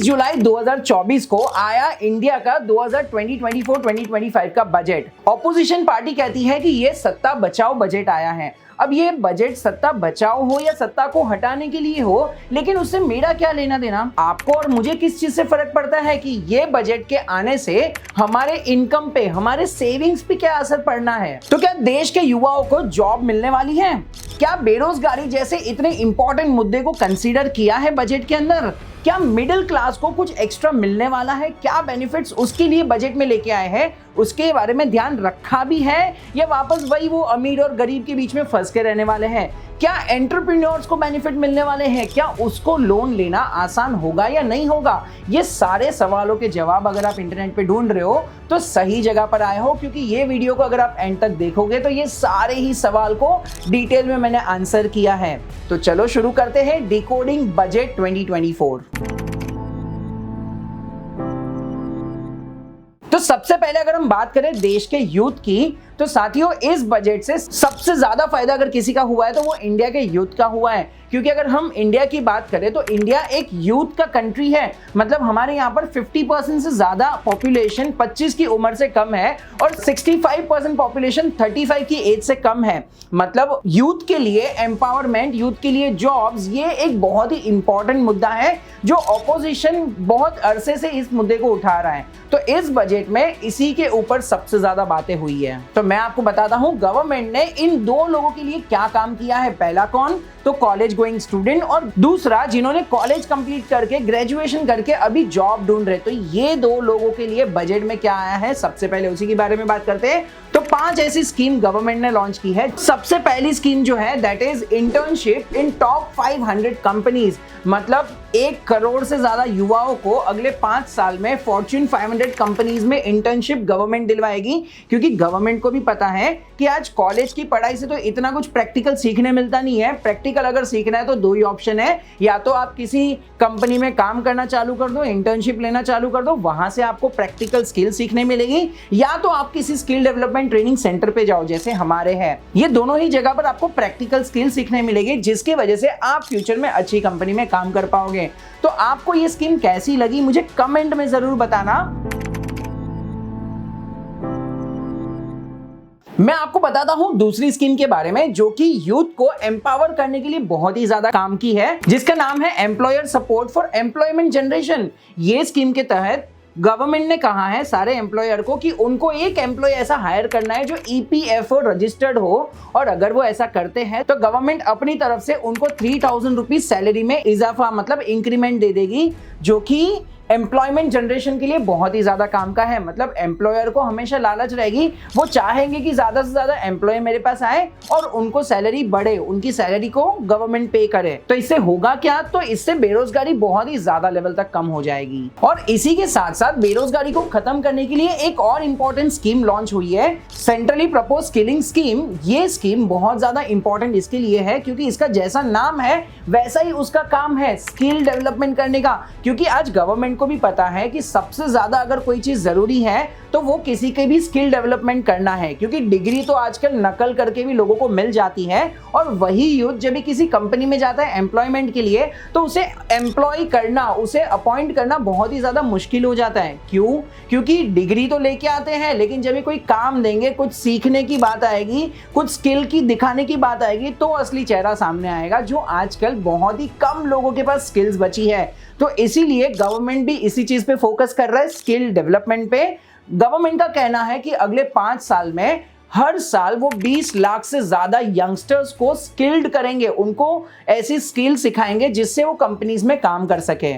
जुलाई 2024 को आया इंडिया का 2024-2025 का बजट। ऑपोजिशन पार्टी कहती है कि ये सत्ता बचाओ बजट आया है। अब ये बजट सत्ता बचाओ हो या सत्ता को हटाने के लिए हो, लेकिन उससे मेरा क्या लेना देना? आपको और मुझे किस चीज से फर्क पड़ता है कि ये बजट के आने से हमारे इनकम पे, हमारे सेविंग्स पे क्या असर पड़ना है? तो क्या देश के युवाओं को जॉब मिलने वाली है? क्या बेरोजगारी जैसे इतने इंपॉर्टेंट मुद्दे को कंसीडर किया है बजट के अंदर? क्या मिडिल क्लास को कुछ एक्स्ट्रा मिलने वाला है? क्या बेनिफिट्स उसके लिए बजट में लेके आए हैं, उसके बारे में ध्यान रखा भी है या वापस वही वो अमीर और गरीब के बीच में फंस के रहने वाले हैं? क्या एंटरप्रेन्योर्स को बेनिफिट मिलने वाले हैं? क्या उसको लोन लेना आसान होगा या नहीं होगा? ये सारे सवालों के जवाब अगर आप इंटरनेट पे ढूंढ रहे हो तो सही जगह पर आए हो, क्योंकि ये वीडियो को अगर आप एंड तक देखोगे तो ये सारे ही सवाल को डिटेल में मैंने आंसर किया है। तो चलो शुरू करते हैं डिकोडिंग बजट 2024। तो सबसे पहले अगर हम बात करें देश के यूथ की, तो साथियों इस बजट से सबसे ज्यादा फायदा अगर किसी का हुआ है तो वो इंडिया के यूथ का हुआ है। क्योंकि अगर हम इंडिया की बात करें तो इंडिया एक यूथ का कंट्री है। मतलब हमारे यहाँ पर 50% से ज्यादा पॉपुलेशन 25 की उम्र से कम है और 65% पॉपुलेशन 35 की एज से कम है। मतलब यूथ के लिए एम्पावरमेंट, यूथ के लिए जॉब्स, ये एक बहुत ही इंपॉर्टेंट मुद्दा है जो ऑपोजिशन बहुत अरसे से इस मुद्दे को उठा रहा है। तो इस बजट में इसी के ऊपर सबसे ज्यादा बातें हुई है। तो मैं आपको बताता हूं गवर्नमेंट ने इन दो लोगों के लिए क्या काम किया है। पहला कौन? तो कॉलेज गोइंग स्टूडेंट, और दूसरा जिन्होंने कॉलेज कंप्लीट करके, ग्रेजुएशन करके अभी जॉब ढूंढ रहे। तो ये दो लोगों के लिए बजट में क्या आया है, सबसे पहले उसी के बारे में बात करते हैं। तो 5 ऐसी स्कीम गवर्नमेंट ने लॉन्च की है। सबसे पहली स्कीम जो है that is internship in top 500 companies. मतलब 1 करोड़ से ज्यादा युवाओं को अगले 5 साल में फॉर्च्यून 500 कंपनीज में इंटर्नशिप गवर्नमेंट दिलवाएगी। क्योंकि गवर्नमेंट को भी पता है कि आज कॉलेज की पढ़ाई से तो इतना कुछ प्रैक्टिकल सीखने मिलता नहीं है। प्रैक्टिकल अगर सीखना है तो 2 ही ऑप्शन है, या तो आप किसी कंपनी में काम करना चालू कर दो, इंटर्नशिप लेना चालू कर दो, वहां से आपको प्रैक्टिकल स्किल सीखने मिलेगी, या तो आप किसी स्किल डेवलपमेंट ट्रेनिंग सेंटर पे जाओ जैसे हमारे हैं। ये दोनों ही जगह पर आपको प्रैक्टिकल स्किल सीखने मिलेगी, जिसकी वजह से आप फ्यूचर में अच्छी कंपनी में काम कर पाओगे। तो आपको ये स्कीम कैसी लगी मुझे कमेंट में जरूर बताना। मैं आपको बताता हूं दूसरी स्कीम के बारे में जो कि यूथ को एम्पावर करने के लिए बहुत ही ज्यादा काम की है, जिसका नाम है employer support for employment generation. ये स्कीम के तहत गवर्नमेंट ने कहा है सारे एम्प्लॉयर को कि उनको एक एम्प्लॉय ऐसा हायर करना है जो EPFO रजिस्टर्ड हो, और अगर वो ऐसा करते हैं तो गवर्नमेंट अपनी तरफ से उनको 3000 रुपीज सैलरी में इजाफा, मतलब इंक्रीमेंट दे देगी, जो कि एम्प्लॉयमेंट जनरेशन के लिए बहुत ही ज्यादा काम का है। मतलब एम्प्लॉयर को हमेशा लालच रहेगी, वो चाहेंगे कि ज्यादा से ज्यादा एम्प्लॉय मेरे पास आए और उनको सैलरी बढ़े, उनकी सैलरी को गवर्नमेंट पे करे। तो इससे होगा क्या? तो इससे बेरोजगारी बहुत ही ज्यादा लेवल तक कम हो जाएगी। और इसी के साथ साथ बेरोजगारी को खत्म करने के लिए एक और इंपॉर्टेंट स्कीम लॉन्च हुई है, सेंट्रली प्रपोज स्किलिंग स्कीम। ये स्कीम बहुत ज्यादा इंपॉर्टेंट इसके लिए है क्योंकि इसका जैसा नाम है वैसा ही उसका काम है, स्किल डेवलपमेंट करने का। क्योंकि आज गवर्नमेंट को भी पता है कि सबसे ज्यादा अगर कोई चीज जरूरी है तो वो किसी के भी स्किल डेवलपमेंट करना है। क्योंकि डिग्री तो आजकल नकल करके भी लोगों को मिल जाती है, और वही यूथ जब भी किसी कंपनी में जाता है एम्प्लॉयमेंट के लिए तो उसे एम्प्लॉय करना, उसे अपॉइंट करना बहुत ही ज्यादा मुश्किल हो जाता है। क्यों? क्योंकि डिग्री तो लेके आते हैं, लेकिन जब भी कोई काम देंगे, कुछ सीखने की बात आएगी, कुछ स्किल की दिखाने की बात आएगी, तो असली चेहरा सामने आएगा, जो आजकल बहुत ही कम लोगों के पास स्किल्स बची है। तो इसीलिए गवर्नमेंट भी इसी चीज पे फोकस कर रहा है, स्किल डेवलपमेंट पे। गवर्नमेंट का कहना है कि अगले 5 साल में हर साल वो 20 लाख से ज्यादा यंगस्टर्स को स्किल्ड करेंगे, उनको ऐसी स्किल सिखाएंगे जिससे वो कंपनीज में काम कर सके।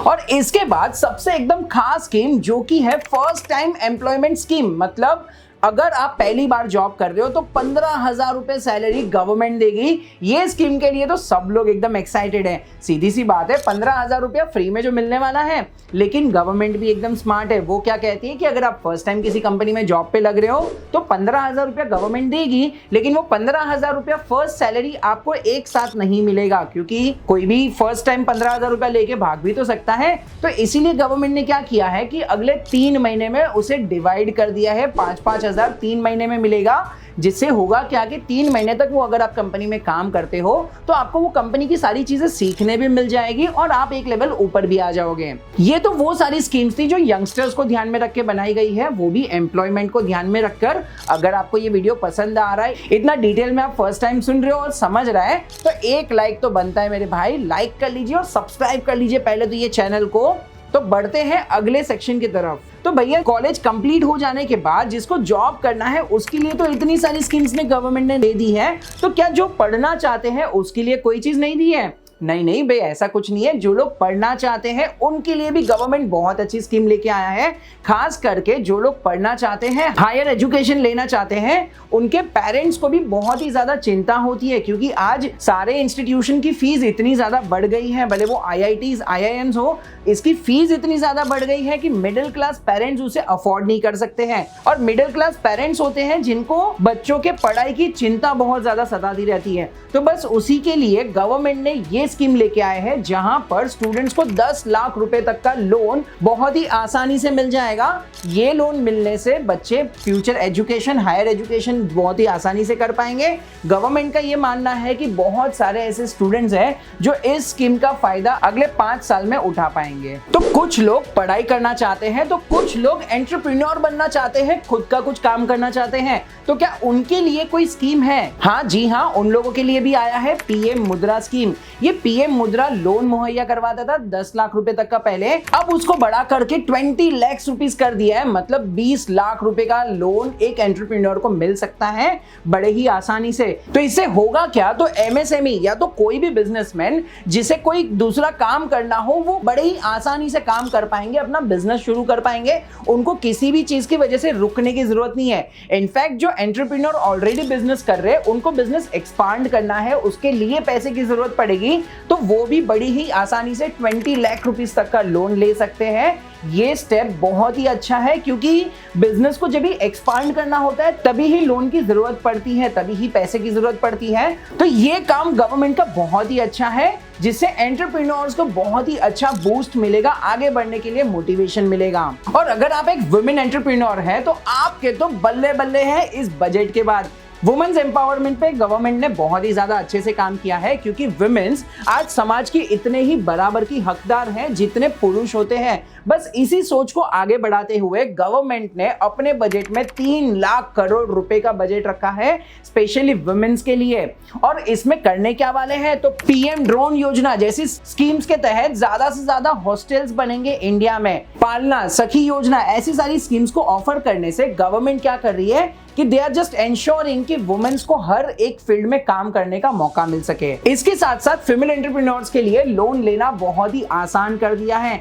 और इसके बाद सबसे एकदम खास स्कीम जो कि है फर्स्ट टाइम एम्प्लॉयमेंट स्कीम। मतलब अगर आप पहली बार जॉब कर रहे हो तो 15,000 रुपए सैलरी गवर्नमेंट देगी। ये स्कीम के लिए तो सब लोग एकदम एक्साइटेड हैं। सीधी सी बात है, 15,000 रुपया फ्री में जो मिलने वाला है। लेकिन गवर्नमेंट भी एकदम स्मार्ट है, वो क्या कहती है कि अगर आप फर्स्ट टाइम किसी कंपनी में जॉब पे लग रहे हो तो 15,000 रुपया गवर्नमेंट देगी, लेकिन वो 15,000 रुपया फर्स्ट सैलरी आपको एक साथ नहीं मिलेगा, क्योंकि कोई भी फर्स्ट टाइम 15,000 रुपया लेके भाग भी तो सकता है। तो इसीलिए गवर्नमेंट ने क्या किया है कि अगले 3 महीने में उसे डिवाइड कर दिया है, 5-5 हजार 3 महीने में मिलेगा। जिससे होगा क्या कि 3 महीने तक वो अगर आप कंपनी में काम करते हो तो आपको वो कंपनी की सारी चीजें सीखने भी मिल जाएगी और आप एक लेवल ऊपर भी आ जाओगे। ये तो वो सारी स्कीम्स थी जो यंगस्टर्स को ध्यान में रख के बनाई गई है, वो भी एम्प्लॉयमेंट को ध्यान में रखकर। अगर आपको ये वीडियो पसंद आ रहा है, इतना डिटेल में आप फर्स्ट टाइम सुन रहे हो और समझ रहा है, तो एक लाइक तो बनता है मेरे भाई। लाइक कर लीजिए और सब्सक्राइब कर लीजिए पहले तो ये चैनल को। तो बढ़ते हैं अगले सेक्शन की तरफ। तो भैया कॉलेज कंप्लीट हो जाने के बाद जिसको जॉब करना है उसके लिए तो इतनी सारी स्कीम्स ने गवर्नमेंट ने दे दी है, तो क्या जो पढ़ना चाहते हैं उसके लिए कोई चीज नहीं दी है? नहीं नहीं भाई, ऐसा कुछ नहीं है। जो लोग पढ़ना चाहते हैं उनके लिए भी गवर्नमेंट बहुत अच्छी स्कीम लेके आया है। खास करके जो लोग पढ़ना चाहते हैं, हायर एजुकेशन लेना चाहते हैं, उनके पेरेंट्स को भी बहुत ही ज्यादा चिंता होती है, क्योंकि आज सारे इंस्टीट्यूशन की फीस इतनी ज्यादा बढ़ गई है, भले वो IITs IIMs हो, इसकी फीस इतनी ज्यादा बढ़ गई है कि मिडिल क्लास पेरेंट्स उसे अफोर्ड नहीं कर सकते हैं। और मिडिल क्लास पेरेंट्स होते हैं जिनको बच्चों के पढ़ाई की चिंता बहुत ज्यादा सताती रहती है। तो बस उसी के लिए गवर्नमेंट ने ये स्कीम लेके आए हैं, जहां पर स्टूडेंट्स को 10 लाख रुपए तक का लोन बहुत ही आसानी से मिल जाएगा। ये लोन मिलने से बच्चे फ्यूचर एजुकेशन, हायर एजुकेशन बहुत ही आसानी से कर पाएंगे। गवर्नमेंट का ये मानना है कि बहुत सारे ऐसे स्टूडेंट्स हैं जो इस स्कीम का फायदा अगले 5 साल में उठा पाएंगे। तो कुछ लोग पढ़ाई करना चाहते हैं, तो कुछ लोग एंटरप्रेन्योर बनना चाहते हैं, खुद का कुछ काम करना चाहते हैं। तो क्या उनके लिए कोई स्कीम है? हाँ जी हाँ, उन लोगों के लिए भी आया है PM मुद्रा स्कीम। ये PM मुद्रा लोन मुहैया करवाता था 10 लाख रुपए तक का पहले, अब उसको बढ़ा करके 20 लाख रुपीस कर दिया है। मतलब 20 लाख रुपए का लोन एक एंटरप्रेन्योर को मिल सकता है बड़े ही आसानी से। तो इससे होगा क्या, तो MSME या तो कोई भी बिजनेसमैन जिसे कोई दूसरा काम करना हो, वो बड़े ही आसानी से काम कर पाएंगे, अपना बिजनेस शुरू कर पाएंगे। उनको किसी भी चीज की वजह से रुकने की जरूरत नहीं है। इनफैक्ट जो एंटरप्रेन्योर ऑलरेडी बिजनेस कर रहे हैं, उनको बिजनेस एक्सपांड करना है, उसके लिए पैसे की जरूरत पड़ेगी, तो वो भी बड़ी ही आसानी से 20 लाख रुपीस तक का लोन ले सकते हैं। ये स्टेप बहुत ही अच्छा है, क्योंकि बिजनेस को जब भी एक्सपांड करना होता है तभी ही लोन की जरूरत पड़ती है, तभी ही पैसे की जरूरत पड़ती है। तो ये काम गवर्नमेंट का बहुत ही अच्छा है, जिससे एंटरप्रेन्योर्स को बहुत ही अच्छा बूस्ट मिलेगा, आगे बढ़ने के लिए मोटिवेशन मिलेगा। और अगर आप एक वुमेन एंटरप्रेन्योर हैं तो आपके तो बल्ले बल्ले हैं इस बजट के बाद। वुमेन्स एम्पावरमेंट पे गवर्नमेंट ने बहुत ही ज्यादा अच्छे से काम किया है, क्योंकि वुमेन्स आज समाज की इतने ही बराबर की हकदार हैं जितने पुरुष होते हैं। बस इसी सोच को आगे बढ़ाते हुए गवर्नमेंट ने अपने बजट में 3 लाख करोड़ रुपए का बजट रखा है स्पेशली वुमेन्स के लिए। और इसमें करने क्या वाले हैं, तो PM ड्रोन योजना जैसी स्कीम्स के तहत ज्यादा से ज्यादा हॉस्टल्स बनेंगे इंडिया में। पालना सखी योजना, ऐसी सारी स्कीम्स को ऑफर करने से गवर्नमेंट क्या कर रही है कि दे आर जस्ट एंश्योरिंग कि वुमेन्स को हर एक फील्ड में काम करने का मौका मिल सके। इसके साथ साथ फीमेल एंटरप्रेन्योर्स के लिए लोन लेना बहुत ही आसान कर दिया है।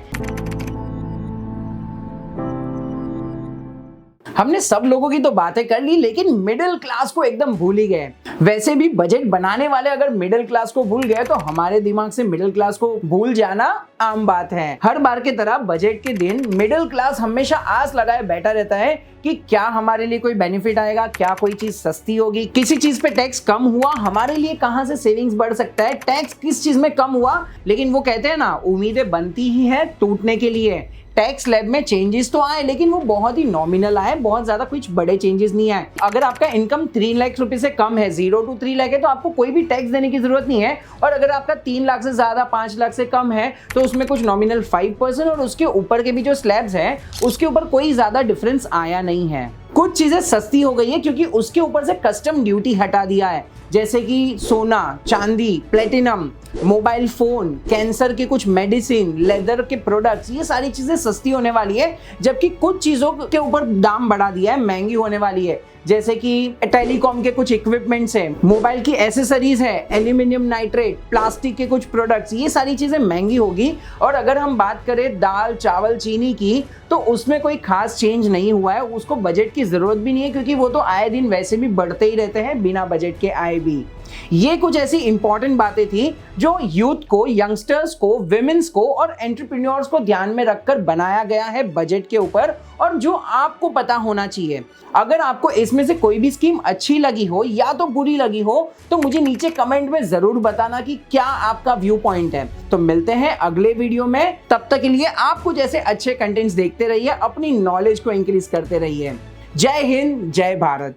हमने सब लोगों की तो बातें कर ली, लेकिन मिडिल क्लास को एकदम भूल ही गए। वैसे भी बजट बनाने वाले अगर मिडिल क्लास को भूल गए तो हमारे दिमाग से मिडिल क्लास को भूल जाना आम बात है। हर बार की तरह बजट के दिन मिडिल क्लास हमेशा आस लगाए बैठा रहता है कि क्या हमारे लिए कोई बेनिफिट आएगा, क्या कोई चीज सस्ती होगी, किसी चीज पे टैक्स कम हुआ, हमारे लिए कहां से सेविंग्स बढ़ सकता है, टैक्स किस चीज में कम हुआ। लेकिन वो कहते हैं ना, उम्मीदें बनती ही है टूटने के लिए। टैक्स स्लैब में चेंजेस तो आए, लेकिन वो बहुत ही नॉमिनल आए, बहुत ज्यादा कुछ बड़े चेंजेस नहीं आए। अगर आपका इनकम 3 लाख रुपए से कम है, 0 to 3 लाख है, तो आपको कोई भी टैक्स देने की जरूरत नहीं है। और अगर आपका 3 लाख से ज्यादा, 5 लाख से कम है, तो उसमें कुछ नॉमिनल 5% और उसके ऊपर के भी जो स्लैब्स हैं उसके ऊपर कोई ज्यादा डिफरेंस आया नहीं है। कुछ चीजें सस्ती हो गई है क्योंकि उसके ऊपर से कस्टम ड्यूटी हटा दिया है, जैसे कि सोना, चांदी, प्लेटिनम, मोबाइल फोन, कैंसर के कुछ मेडिसिन, लेदर के प्रोडक्ट्स, ये सारी चीजें सस्ती होने वाली है। जबकि कुछ चीजों के ऊपर दाम बढ़ा दिया है, महंगी होने वाली है, जैसे कि टेलीकॉम के कुछ इक्विपमेंट्स है, मोबाइल की एसेसरीज है, एल्यूमिनियम नाइट्रेट, प्लास्टिक के कुछ प्रोडक्ट्स, ये सारी चीजें महंगी होगी। और अगर हम बात करें दाल, चावल, चीनी की, तो उसमें कोई खास चेंज नहीं हुआ है, उसको बजट की जरूरत भी नहीं है, क्योंकि वो तो आए दिन वैसे भी बढ़ते ही रहते हैं बिना बजट के आए भी। ये कुछ ऐसी इंपॉर्टेंट बातें थी जो यूथ को, यंगस्टर्स को, विमेंस को और एंटरप्रेन्योर्स को ध्यान में रखकर बनाया गया है बजट के ऊपर, और जो आपको पता होना चाहिए। अगर आपको इसमें से कोई भी स्कीम अच्छी लगी हो या तो बुरी लगी हो, तो मुझे नीचे कमेंट में जरूर बताना कि क्या आपका व्यू पॉइंट है। तो मिलते हैं अगले वीडियो में, तब तक के लिए आप कुछ ऐसे अच्छे कंटेंट्स देखते रहिए, अपनी नॉलेज को इंक्रीज करते रहिए। जय हिंद, जय भारत।